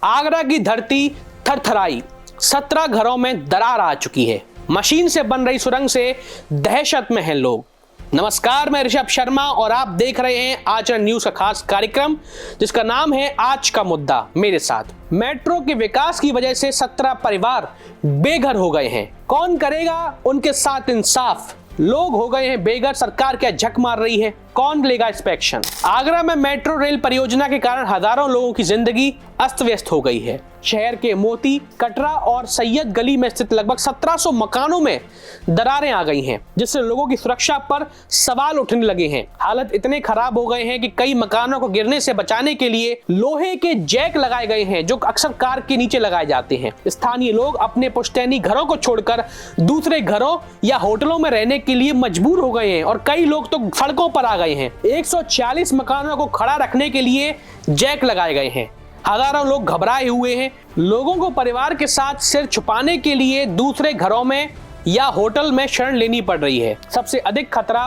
आगरा की धरती थरथराई, 17 घरों में दरार आ चुकी है। मशीन से बन रही सुरंग से दहशत में हैं लोग। नमस्कार, मैं ऋषभ शर्मा और आप देख रहे हैं आचरण न्यूज का खास कार्यक्रम जिसका नाम है आज का मुद्दा। मेरे साथ मेट्रो के विकास की वजह से 17 परिवार बेघर हो गए हैं। कौन करेगा उनके साथ इंसाफ? लोग हो गए हैं बेघर, सरकार क्या झक मार रही है? कौन लेगा इस पे एक्शन? आगरा में मेट्रो रेल परियोजना के कारण हजारों लोगों की जिंदगी अस्त व्यस्त हो गई है। शहर के मोती, कटरा और सैयद गली में स्थित लगभग 1700 मकानों में दरारें आ गई हैं, जिससे लोगों की सुरक्षा पर सवाल उठने लगे हैं। हालत इतने खराब हो गए हैं कि कई मकानों को गिरने से बचाने के लिए लोहे के जैक लगाए गए हैं, जो अक्सर कार के नीचे लगाए जाते हैं। स्थानीय लोग अपने पुश्तैनी घरों को छोड़कर दूसरे घरों या होटलों में रहने के लिए मजबूर हो गए हैं और कई लोग तो सड़कों पर आ गए हैं। 140 मकानों को खड़ा रखने के लिए जैक लगाए गए हैं। हजारों लोग घबराए हुए हैं। लोगों को परिवार के साथ सिर छुपाने के लिए दूसरे घरों में या होटल में शरण लेनी पड़ रही है। सबसे अधिक खतरा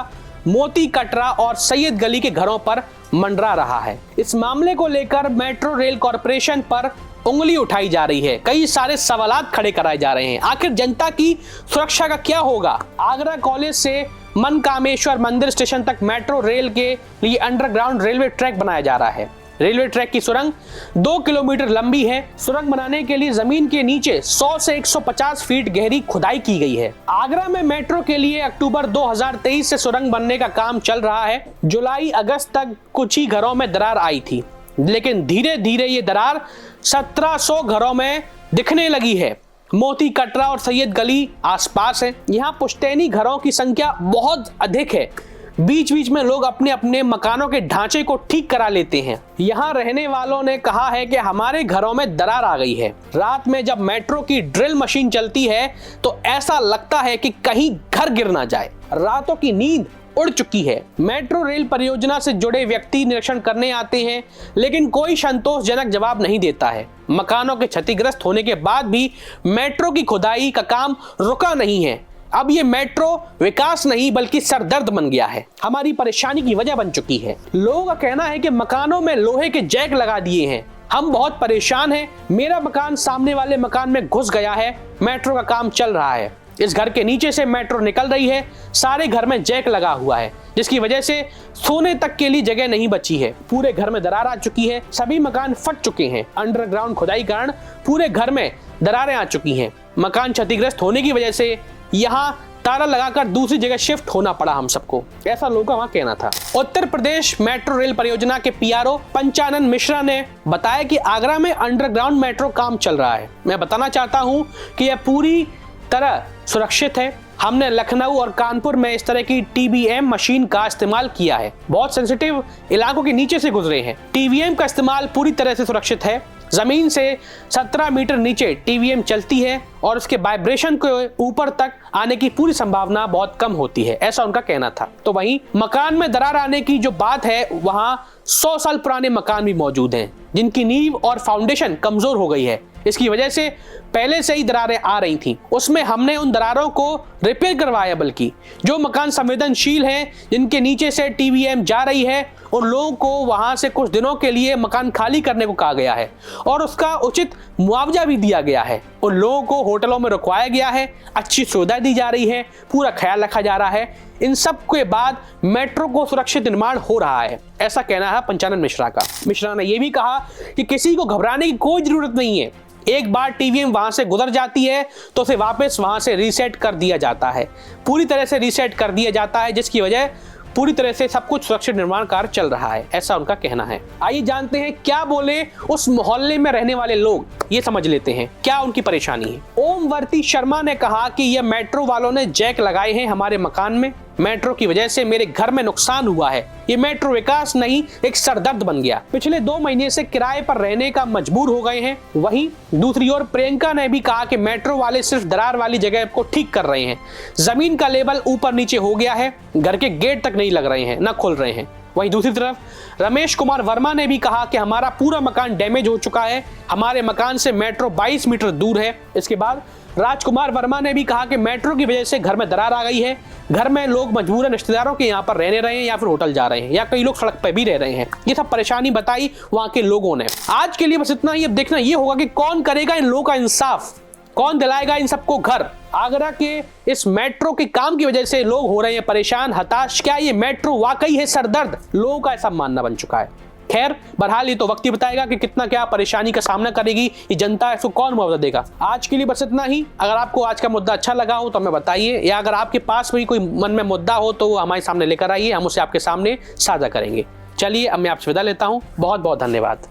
मोती, कटरा और सैयद गली के घरों पर मंडरा रहा है। इस मामले को लेकर मेट्रो रेल कॉरपोरेशन पर उंगली उठाई जा रही है। कई सारे सवालात खड़े कराए जा रहे हैं। आखिर जनता की सुरक्षा का क्या होगा? आगरा कॉलेज से मनकामेश्वर मंदिर स्टेशन तक मेट्रो रेल के लिए अंडरग्राउंड रेलवे ट्रैक बनाया जा रहा है। रेलवे ट्रैक की सुरंग 2 किलोमीटर लंबी है। सुरंग बनाने के लिए जमीन के नीचे 100 से 150 फीट गहरी खुदाई की गई है। आगरा में मेट्रो के लिए अक्टूबर 2023 से सुरंग बनने का काम चल रहा है। जुलाई अगस्त तक कुछ ही घरों में दरार आई थी, लेकिन धीरे धीरे ये दरार 1700 घरों में दिखने लगी है। मोती, कटरा और सैयद गली आसपास है। यहाँ पुश्तैनी घरों की संख्या बहुत अधिक है। बीच बीच में लोग अपने अपने मकानों के ढांचे को ठीक करा लेते हैं। यहाँ रहने वालों ने कहा है कि हमारे घरों में दरार आ गई है। रात में जब मेट्रो की ड्रिल मशीन चलती है तो ऐसा लगता है कि कहीं घर गिर ना जाए। रातों की नींद उड़ चुकी है। मेट्रो रेल परियोजना से जुड़े व्यक्ति निरीक्षण करने आते हैं, लेकिन कोई संतोषजनक जवाब नहीं देता है। मकानों के क्षतिग्रस्त होने के बाद भी मेट्रो की खुदाई का काम रुका नहीं है। अब ये मेट्रो विकास नहीं बल्कि सरदर्द बन गया है, हमारी परेशानी की वजह बन चुकी है। लोगों का कहना है कि मकानों में लोहे के जैक लगा दिए हैं, हम बहुत परेशान हैं। मेरा मकान सामने वाले मकान में घुस गया है। मेट्रो का काम चल रहा है, इस घर के नीचे से मेट्रो निकल रही है। सारे घर में जैक लगा हुआ है, जिसकी वजह से सोने तक के लिए जगह नहीं बची है। पूरे घर में दरार आ चुकी है। सभी मकान फट चुके हैं। अंडरग्राउंड खुदाई कारण पूरे घर में दरारें आ चुकी हैं। मकान क्षतिग्रस्त होने की वजह से यहाँ ताला लगाकर दूसरी जगह शिफ्ट होना पड़ा हम सबको, ऐसा लोगों का वहां कहना था। उत्तर प्रदेश मेट्रो रेल परियोजना के पीआरओ पंचानन मिश्रा ने बताया कि आगरा में अंडरग्राउंड मेट्रो काम चल रहा है। मैं बताना चाहता हूं कि यह पूरी तरह सुरक्षित है। हमने लखनऊ और कानपुर में इस तरह की टीबीएम मशीन का इस्तेमाल किया है। बहुत सेंसिटिव इलाकों के नीचे से गुजरे हैं। टीबीएम का इस्तेमाल पूरी तरह से सुरक्षित है। जमीन से 17 मीटर नीचे टीबीएम चलती है और उसके वाइब्रेशन को ऊपर तक आने की पूरी संभावना बहुत कम होती है, ऐसा उनका कहना था। तो वहीं मकान में दरार आने की जो बात है, वहां 100 साल पुराने मकान भी मौजूद हैं, जिनकी नींव और फाउंडेशन कमजोर हो गई है। इसकी वजह से पहले से ही दरारें आ रही थी। उसमें हमने उन दरारों को रिपेयर करवाया, बल्कि जो मकान संवेदनशील हैं, जिनके नीचे से टीबीएम जा रही है, उन लोगों को वहां से कुछ दिनों के लिए मकान खाली करने को कहा गया है और उसका उचित मुआवजा भी दिया गया है। उन लोगों को होटलों में रुकवाया गया है, अच्छी सुविधा दी जा रही है, पूरा ख्याल रखा जा रहा है। इन सब के बाद मेट्रो को सुरक्षित निर्माण हो रहा है, ऐसा कहना है पंचानन मिश्रा का। मिश्रा ने यह भी कहा कि किसी को घबराने की कोई जरूरत नहीं है। एक बार टीबीएम वहां से गुजर जाती है तो उसे वापस वहां से रीसेट कर दिया जाता है, पूरी तरह से रीसेट कर दिया जाता है, जिसकी वजह पूरी तरह से सब कुछ सुरक्षित निर्माण कार्य चल रहा है, ऐसा उनका कहना है। आइए जानते हैं क्या बोले उस मोहल्ले में रहने वाले लोग, ये समझ लेते हैं क्या उनकी परेशानी है। ओमवर्ती शर्मा ने कहा कि यह मेट्रो वालों ने जैक लगाए हैं हमारे मकान में। मेट्रो की वजह से मेरे घर में नुकसान हुआ है। ये मेट्रो विकास नहीं, एक सरदर्द बन गया। पिछले 2 महीने से किराए पर रहने का मजबूर हो गए हैं। वहीं दूसरी ओर प्रियंका ने भी कहा कि मेट्रो वाले सिर्फ दरार वाली जगह को ठीक कर रहे हैं। जमीन का लेवल ऊपर नीचे हो गया है, घर के गेट तक नहीं लग रहे हैं, न खुल रहे हैं। वहीं दूसरी तरफ रमेश कुमार वर्मा ने भी कहा कि हमारा पूरा मकान डैमेज हो चुका है, हमारे मकान से मेट्रो 22 मीटर दूर है। इसके बाद राजकुमार वर्मा ने भी कहा कि मेट्रो की वजह से घर में दरार आ गई है, घर में लोग मजबूरन रिश्तेदारों के यहाँ पर रहने रहे हैं या फिर होटल जा रहे हैं, या कई लोग सड़क पर भी रह रहे हैं। ये सब परेशानी बताई वहां के लोगों ने। आज के लिए बस इतना ही। अब देखना ये होगा कि कौन करेगा इन लोगों का इंसाफ, कौन दिलाएगा इन सबको घर। आगरा के इस मेट्रो के काम की वजह से लोग हो रहे हैं परेशान, हताश। क्या ये मेट्रो वाकई है सरदर्द? लोगों का ऐसा मानना बन चुका है। खैर बहरहाल ये तो वक्त ही बताएगा कि कितना क्या परेशानी का सामना करेगी ये जनता, इसको कौन मुआवजा देगा। आज के लिए बस इतना ही। अगर आपको आज का मुद्दा अच्छा लगा हो तो हमें बताइए, या अगर आपके पास भी कोई मन में मुद्दा हो तो हमारे सामने लेकर आइए, हम उसे आपके सामने साझा करेंगे। चलिए अब मैं आपसे विदा लेता हूं। बहुत बहुत धन्यवाद।